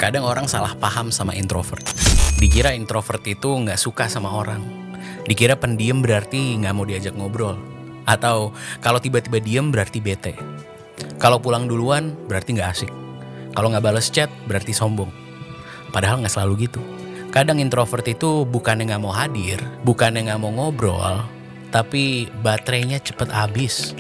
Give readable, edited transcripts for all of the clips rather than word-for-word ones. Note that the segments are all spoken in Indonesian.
Kadang orang salah paham sama introvert. Dikira introvert itu nggak suka sama orang. Dikira pendiam berarti nggak mau diajak ngobrol. Atau kalau tiba-tiba diem berarti bete. Kalau pulang duluan berarti nggak asik. Kalau nggak bales chat berarti sombong. Padahal nggak selalu gitu. Kadang introvert itu bukannya nggak mau hadir, bukannya nggak mau ngobrol, tapi baterainya cepet habis.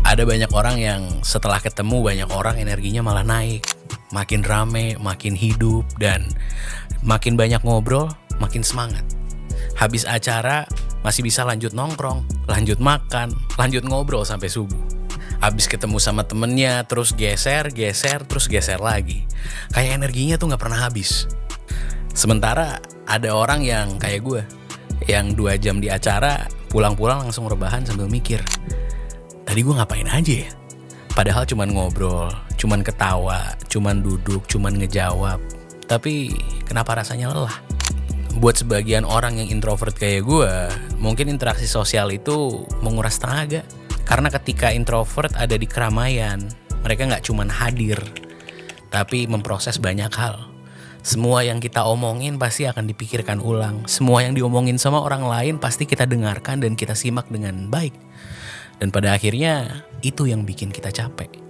Ada banyak orang yang setelah ketemu banyak orang energinya malah naik. Makin rame, makin hidup, dan makin banyak ngobrol, makin semangat. Habis acara masih bisa lanjut nongkrong, lanjut makan, lanjut ngobrol sampai subuh. Habis ketemu sama temennya, terus geser, terus geser lagi. Kayak energinya tuh gak pernah habis. Sementara ada orang yang kayak gue, yang 2 jam di acara, pulang-pulang langsung rebahan sambil mikir, tadi gue ngapain aja ya? Padahal cuman ngobrol, cuman ketawa, cuman duduk, cuman ngejawab. Tapi kenapa rasanya lelah? Buat sebagian orang yang introvert kayak gue, mungkin interaksi sosial itu menguras tenaga. Karena ketika introvert ada di keramaian, mereka gak cuman hadir, tapi memproses banyak hal. Semua yang kita omongin pasti akan dipikirkan ulang. Semua yang diomongin sama orang lain pasti kita dengarkan dan kita simak dengan baik. Dan pada akhirnya itu yang bikin kita capek.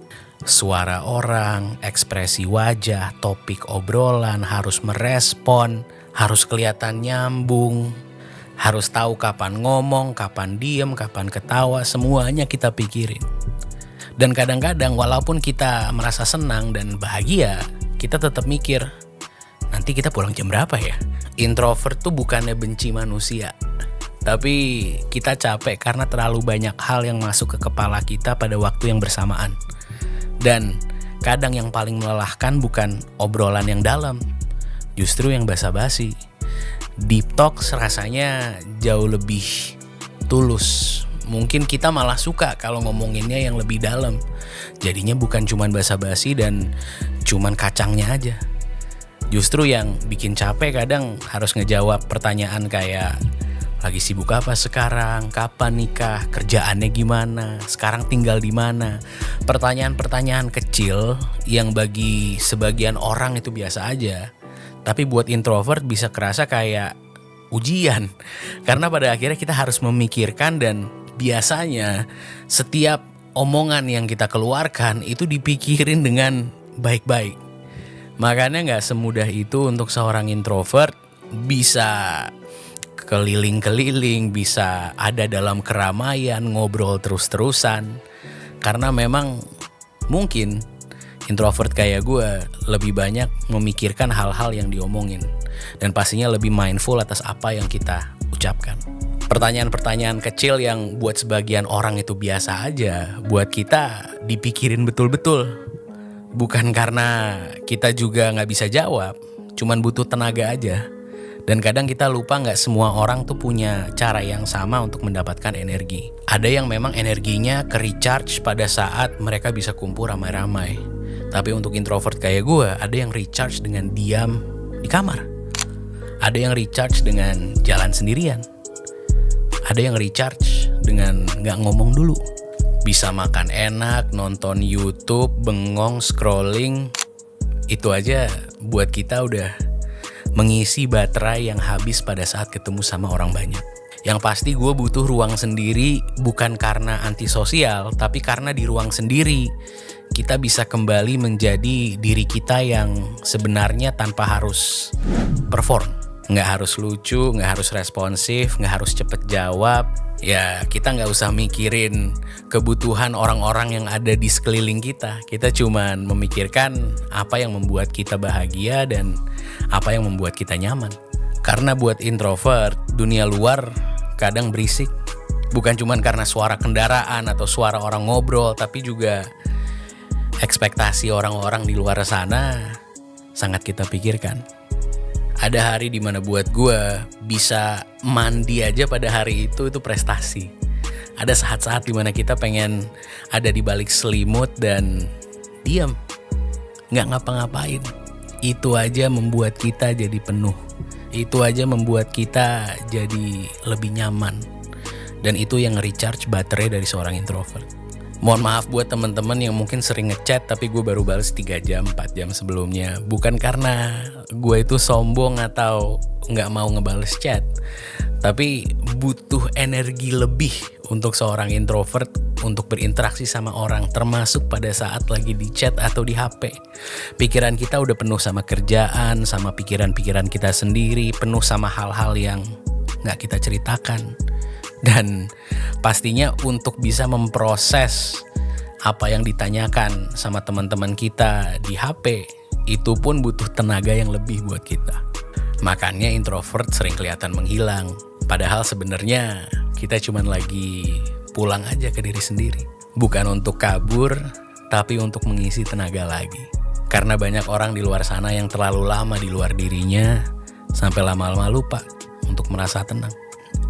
Suara orang, ekspresi wajah, topik obrolan harus merespon, harus kelihatan nyambung, harus tahu kapan ngomong, kapan diem, kapan ketawa, semuanya kita pikirin. Dan kadang-kadang walaupun kita merasa senang dan bahagia, kita tetap mikir, nanti kita pulang jam berapa ya? Introvert tuh bukannya benci manusia, tapi kita capek karena terlalu banyak hal yang masuk ke kepala kita pada waktu yang bersamaan. Dan kadang yang paling melelahkan bukan obrolan yang dalam, justru yang basa-basi. Deep talk rasanya jauh lebih tulus. Mungkin kita malah suka kalau ngomonginnya yang lebih dalam. Jadinya bukan cuman basa-basi dan cuman kacangnya aja. Justru yang bikin capek kadang harus ngejawab pertanyaan kayak, lagi sibuk apa sekarang? Kapan nikah? Kerjaannya gimana? Sekarang tinggal di mana? Pertanyaan-pertanyaan kecil yang bagi sebagian orang itu biasa aja. Tapi buat introvert bisa kerasa kayak ujian. Karena pada akhirnya kita harus memikirkan, dan biasanya setiap omongan yang kita keluarkan itu dipikirin dengan baik-baik. Makanya gak semudah itu untuk seorang introvert bisa keliling-keliling, bisa ada dalam keramaian, ngobrol terus-terusan. Karena memang mungkin introvert kayak gue lebih banyak memikirkan hal-hal yang diomongin. Dan pastinya lebih mindful atas apa yang kita ucapkan. Pertanyaan-pertanyaan kecil yang buat sebagian orang itu biasa aja, buat kita dipikirin betul-betul. Bukan karena kita juga gak bisa jawab, cuman butuh tenaga aja. Dan kadang kita lupa gak semua orang tuh punya cara yang sama untuk mendapatkan energi. Ada yang memang energinya ke-recharge pada saat mereka bisa kumpul ramai-ramai. Tapi untuk introvert kayak gue, ada yang recharge dengan diam di kamar. Ada yang recharge dengan jalan sendirian. Ada yang recharge dengan gak ngomong dulu. Bisa makan enak, nonton YouTube, bengong, scrolling. Itu aja buat kita udah mengisi baterai yang habis pada saat ketemu sama orang banyak. Yang pasti gue butuh ruang sendiri, bukan karena antisosial, tapi karena di ruang sendiri kita bisa kembali menjadi diri kita yang sebenarnya tanpa harus perform. Nggak harus lucu, nggak harus responsif, nggak harus cepet jawab. Ya kita nggak usah mikirin kebutuhan orang-orang yang ada di sekeliling kita. Kita cuman memikirkan apa yang membuat kita bahagia dan apa yang membuat kita nyaman. Karena buat introvert, dunia luar kadang berisik. Bukan cuman karena suara kendaraan atau suara orang ngobrol, tapi juga ekspektasi orang-orang di luar sana sangat kita pikirkan. Ada hari dimana buat gue bisa mandi aja pada hari itu prestasi. Ada saat-saat dimana kita pengen ada di balik selimut dan diam, gak ngapa-ngapain. Itu aja membuat kita jadi penuh. Itu aja membuat kita jadi lebih nyaman. Dan itu yang nge-recharge baterai dari seorang introvert. Mohon maaf buat teman-teman yang mungkin sering ngechat tapi gue baru balas 3 jam, 4 jam sebelumnya. Bukan karena gue itu sombong atau nggak mau ngebales chat, tapi butuh energi lebih untuk seorang introvert untuk berinteraksi sama orang, termasuk pada saat lagi di chat atau di HP. Pikiran kita udah penuh sama kerjaan, sama pikiran-pikiran kita sendiri, penuh sama hal-hal yang nggak kita ceritakan. Dan pastinya untuk bisa memproses apa yang ditanyakan sama teman-teman kita di HP, itu pun butuh tenaga yang lebih buat kita. Makanya introvert sering kelihatan menghilang. Padahal sebenarnya kita cuma lagi pulang aja ke diri sendiri. Bukan untuk kabur, tapi untuk mengisi tenaga lagi. Karena banyak orang di luar sana yang terlalu lama di luar dirinya, sampai lama-lama lupa untuk merasa tenang.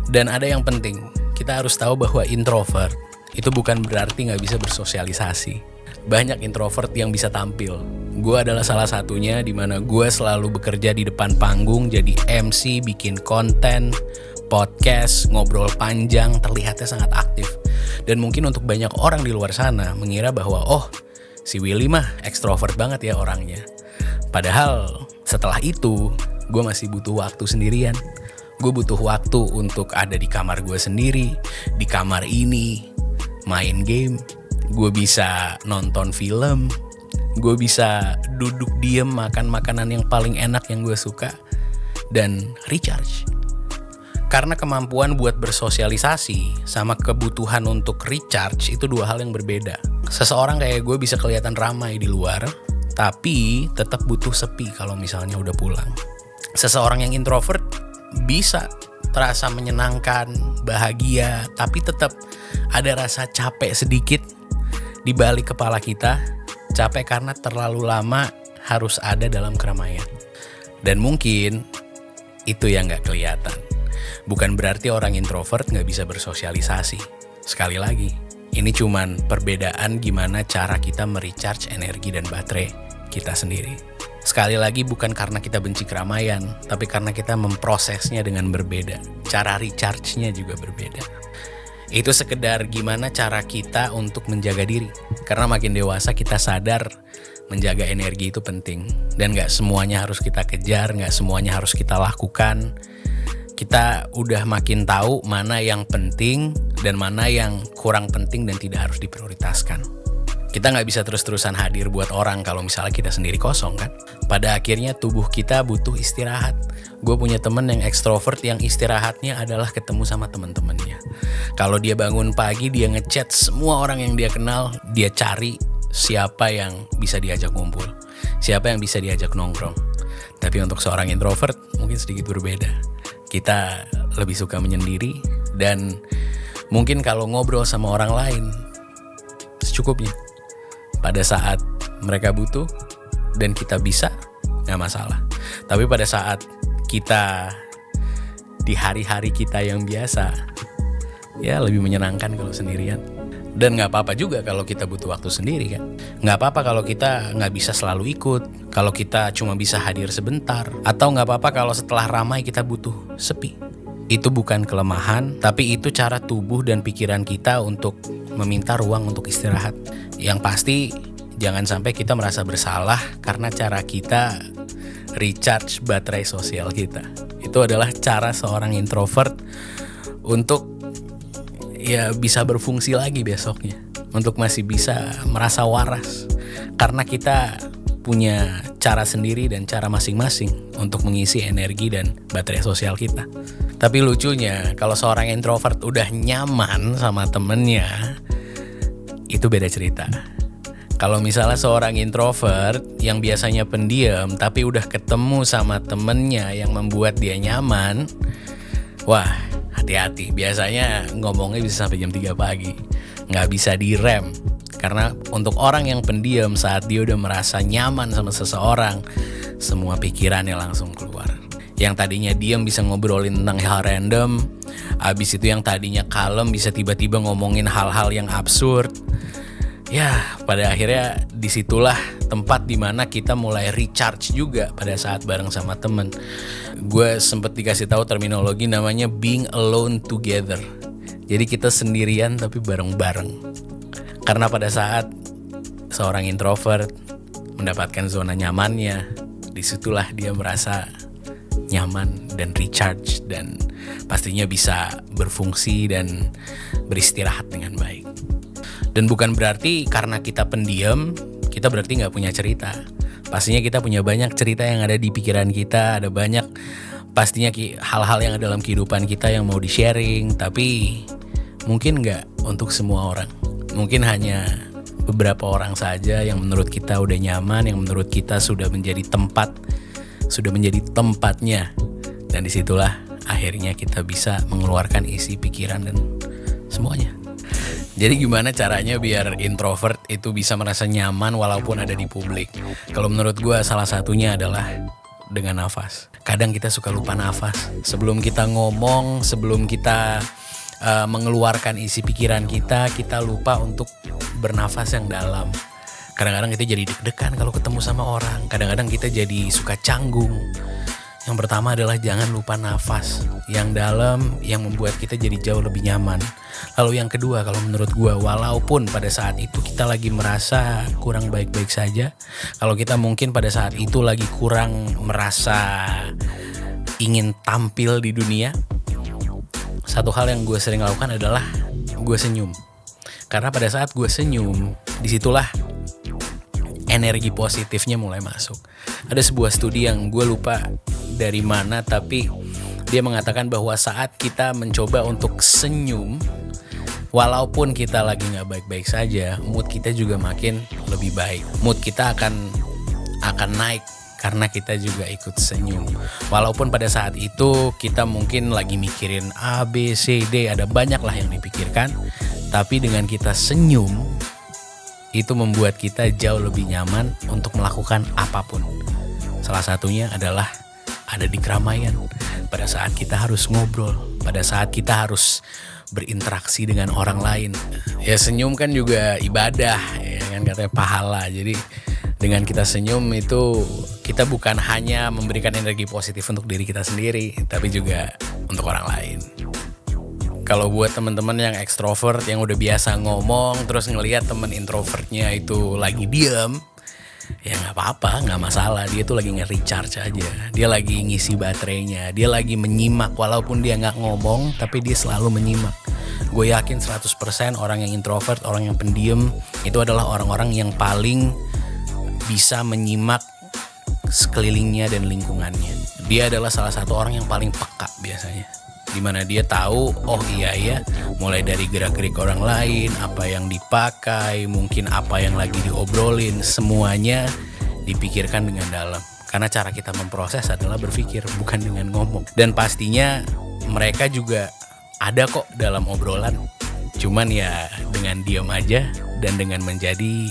Dan ada yang penting, kita harus tahu bahwa introvert itu bukan berarti gak bisa bersosialisasi. Banyak introvert yang bisa tampil. Gue adalah salah satunya, di mana gue selalu bekerja di depan panggung, jadi MC, bikin konten, podcast, ngobrol panjang, terlihatnya sangat aktif. Dan mungkin untuk banyak orang di luar sana mengira bahwa si Willy mah ekstrovert banget ya orangnya. Padahal setelah itu gue masih butuh waktu sendirian. Gue butuh waktu untuk ada di kamar gue sendiri, di kamar ini, main game. Gue bisa nonton film, gue bisa duduk diem makan makanan yang paling enak yang gue suka, dan recharge. Karena kemampuan buat bersosialisasi sama kebutuhan untuk recharge itu dua hal yang berbeda. Seseorang kayak gue bisa kelihatan ramai di luar, tapi tetap butuh sepi kalau misalnya udah pulang. Seseorang yang introvert bisa terasa menyenangkan, bahagia, tapi tetap ada rasa capek sedikit di balik kepala kita. Capek karena terlalu lama harus ada dalam keramaian. Dan mungkin itu yang gak kelihatan. Bukan berarti orang introvert gak bisa bersosialisasi. Sekali lagi, ini cuman perbedaan gimana cara kita merecharge energi dan baterai kita sendiri. Sekali lagi, bukan karena kita benci keramaian, tapi karena kita memprosesnya dengan berbeda. Cara recharge-nya juga berbeda. Itu sekedar gimana cara kita untuk menjaga diri. Karena makin dewasa kita sadar menjaga energi itu penting. Dan gak semuanya harus kita kejar, gak semuanya harus kita lakukan. Kita udah makin tahu mana yang penting dan mana yang kurang penting dan tidak harus diprioritaskan. Kita gak bisa terus-terusan hadir buat orang kalau misalnya kita sendiri kosong kan. Pada akhirnya tubuh kita butuh istirahat. Gue punya temen yang ekstrovert yang istirahatnya adalah ketemu sama teman-temannya. Kalau dia bangun pagi, dia ngechat semua orang yang dia kenal. Dia cari siapa yang bisa diajak ngumpul, siapa yang bisa diajak nongkrong. Tapi untuk seorang introvert mungkin sedikit berbeda. Kita lebih suka menyendiri, dan mungkin kalau ngobrol sama orang lain secukupnya. Pada saat mereka butuh dan kita bisa, gak masalah. Tapi pada saat kita di hari-hari kita yang biasa, ya lebih menyenangkan kalau sendirian. Dan gak apa-apa juga kalau kita butuh waktu sendiri kan. Gak apa-apa kalau kita gak bisa selalu ikut, kalau kita cuma bisa hadir sebentar, atau gak apa-apa kalau setelah ramai kita butuh sepi. Itu bukan kelemahan, tapi itu cara tubuh dan pikiran kita untuk meminta ruang untuk istirahat. Yang pasti jangan sampai kita merasa bersalah karena cara kita recharge baterai sosial kita. Itu adalah cara seorang introvert untuk bisa berfungsi lagi besoknya, untuk masih bisa merasa waras. Karena kita punya cara sendiri dan cara masing-masing untuk mengisi energi dan baterai sosial kita. Tapi lucunya, kalau seorang introvert udah nyaman sama temennya, itu beda cerita. Kalau misalnya seorang introvert yang biasanya pendiam, tapi udah ketemu sama temennya yang membuat dia nyaman, wah hati-hati. Biasanya ngomongnya bisa sampai jam 3 pagi. Nggak bisa direm. Karena untuk orang yang pendiam, saat dia udah merasa nyaman sama seseorang, semua pikirannya langsung keluar. Yang tadinya diam bisa ngobrolin tentang hal random. Abis itu yang tadinya kalem bisa tiba-tiba ngomongin hal-hal yang absurd. Ya, pada akhirnya disitulah tempat dimana kita mulai recharge juga pada saat bareng sama temen. Gue sempet dikasih tahu terminologi namanya being alone together. Jadi kita sendirian tapi bareng-bareng. Karena pada saat seorang introvert mendapatkan zona nyamannya, disitulah dia merasa nyaman dan recharge, dan pastinya bisa berfungsi dan beristirahat dengan baik. Dan bukan berarti karena kita pendiam, kita berarti gak punya cerita. Pastinya kita punya banyak cerita yang ada di pikiran kita, ada banyak pastinya hal-hal yang ada dalam kehidupan kita yang mau di-sharing, tapi mungkin gak untuk semua orang. Mungkin hanya beberapa orang saja yang menurut kita udah nyaman, yang menurut kita sudah menjadi tempatnya. Dan disitulah akhirnya kita bisa mengeluarkan isi pikiran dan semuanya. Jadi gimana caranya biar introvert itu bisa merasa nyaman walaupun ada di publik? Kalau menurut gue salah satunya adalah dengan nafas. Kadang kita suka lupa nafas. Sebelum kita ngomong, sebelum kita mengeluarkan isi pikiran kita lupa untuk bernafas yang dalam. Kadang-kadang kita jadi deg-degan kalau ketemu sama orang. Kadang-kadang kita jadi suka canggung. Yang pertama adalah jangan lupa nafas yang dalam, yang membuat kita jadi jauh lebih nyaman. Lalu yang kedua, kalau menurut gue, walaupun pada saat itu kita lagi merasa kurang baik-baik saja, kalau kita mungkin pada saat itu lagi kurang merasa ingin tampil di dunia, satu hal yang gue sering lakukan adalah gue senyum. Karena pada saat gue senyum, disitulah energi positifnya mulai masuk. Ada sebuah studi yang gue lupa dari mana, tapi dia mengatakan bahwa saat kita mencoba untuk senyum, walaupun kita lagi gak baik-baik saja, mood kita juga makin lebih baik. Mood kita akan naik karena kita juga ikut senyum. Walaupun pada saat itu kita mungkin lagi mikirin A, B, C, D, ada banyak lah yang dipikirkan, tapi dengan kita senyum, itu membuat kita jauh lebih nyaman untuk melakukan apapun. Salah satunya adalah ada di keramaian. Pada saat kita harus ngobrol, pada saat kita harus berinteraksi dengan orang lain. Ya senyum kan juga ibadah, ya kan, katanya pahala. Jadi dengan kita senyum itu kita bukan hanya memberikan energi positif untuk diri kita sendiri, tapi juga untuk orang lain. Kalau buat teman-teman yang ekstrovert, yang udah biasa ngomong, terus ngelihat teman introvertnya itu lagi diam, ya nggak apa-apa, nggak masalah. Dia tuh lagi nge-recharge aja, dia lagi ngisi baterainya, dia lagi menyimak. Walaupun dia nggak ngomong, tapi dia selalu menyimak. Gue yakin 100% orang yang introvert, orang yang pendiam, itu adalah orang-orang yang paling bisa menyimak sekelilingnya dan lingkungannya. Dia adalah salah satu orang yang paling peka biasanya, dimana dia tahu, oh iya, mulai dari gerak-gerik orang lain, apa yang dipakai, mungkin apa yang lagi diobrolin, semuanya dipikirkan dengan dalam. Karena cara kita memproses adalah berpikir, bukan dengan ngomong. Dan pastinya mereka juga ada kok dalam obrolan, cuman ya dengan diam aja dan dengan menjadi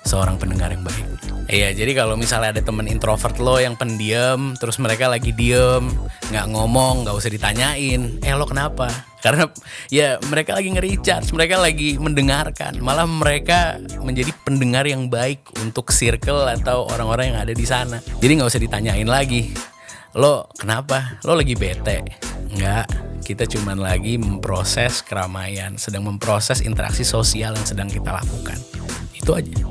seorang pendengar yang baik. Iya, jadi kalau misalnya ada temen introvert lo yang pendiam, terus mereka lagi diem, gak ngomong, gak usah ditanyain, lo kenapa? Karena ya mereka lagi nge-recharge, mereka lagi mendengarkan. Malah mereka menjadi pendengar yang baik untuk circle atau orang-orang yang ada di sana. Jadi gak usah ditanyain lagi, lo kenapa? Lo lagi bete? Enggak, kita cuman lagi memproses keramaian, sedang memproses interaksi sosial yang sedang kita lakukan. Itu aja.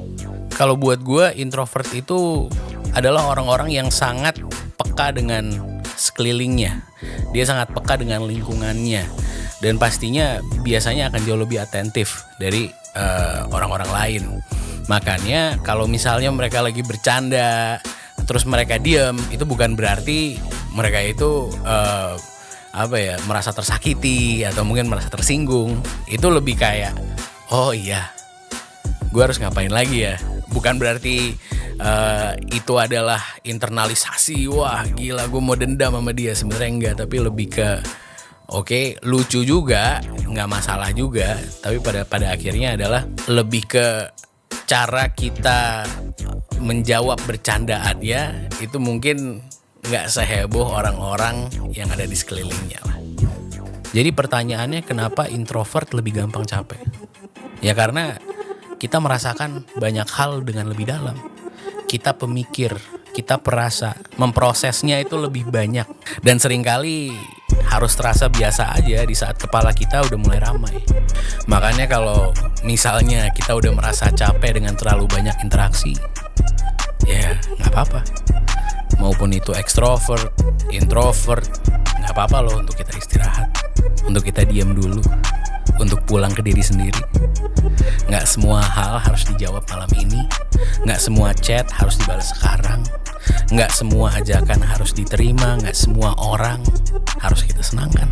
Kalau buat gue, introvert itu adalah orang-orang yang sangat peka dengan sekelilingnya. Dia sangat peka dengan lingkungannya. Dan pastinya biasanya akan jauh lebih atentif dari orang-orang lain. Makanya kalau misalnya mereka lagi bercanda, terus mereka diam, itu bukan berarti mereka itu merasa tersakiti atau mungkin merasa tersinggung. Itu lebih kayak, oh iya, gue harus ngapain lagi ya. Bukan berarti itu adalah internalisasi, wah gila gue mau dendam sama dia. Sebenarnya enggak, tapi lebih ke oke, lucu juga, nggak masalah juga. Tapi pada akhirnya adalah lebih ke cara kita menjawab bercandaannya itu mungkin nggak seheboh orang-orang yang ada di sekelilingnya lah. Jadi pertanyaannya, kenapa introvert lebih gampang capek? Ya karena kita merasakan banyak hal dengan lebih dalam. Kita pemikir, kita perasa, memprosesnya itu lebih banyak. Dan seringkali harus terasa biasa aja di saat kepala kita udah mulai ramai. Makanya kalau misalnya kita udah merasa capek dengan terlalu banyak interaksi, ya nggak apa-apa. Maupun itu ekstrovert, introvert, nggak apa-apa loh untuk kita istirahat, untuk kita diam dulu, untuk pulang ke diri sendiri. Nggak semua hal harus dijawab malam ini, nggak semua chat harus dibalas sekarang, nggak semua ajakan harus diterima, nggak semua orang harus kita senangkan.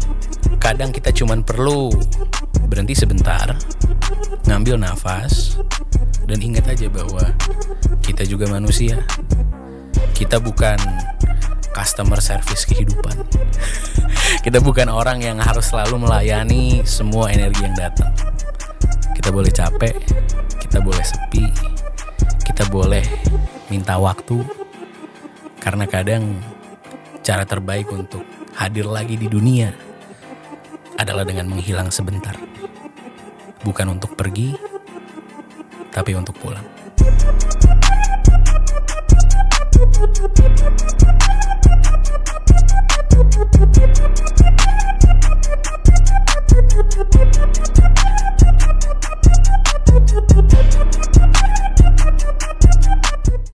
Kadang kita cuman perlu berhenti sebentar, ngambil nafas, dan ingat aja bahwa kita juga manusia. Kita bukan customer service kehidupan. Kita bukan orang yang harus selalu melayani semua energi yang datang. Kita boleh capek, kita boleh sepi, kita boleh minta waktu. Karena kadang cara terbaik untuk hadir lagi di dunia adalah dengan menghilang sebentar. Bukan untuk pergi, tapi untuk pulang.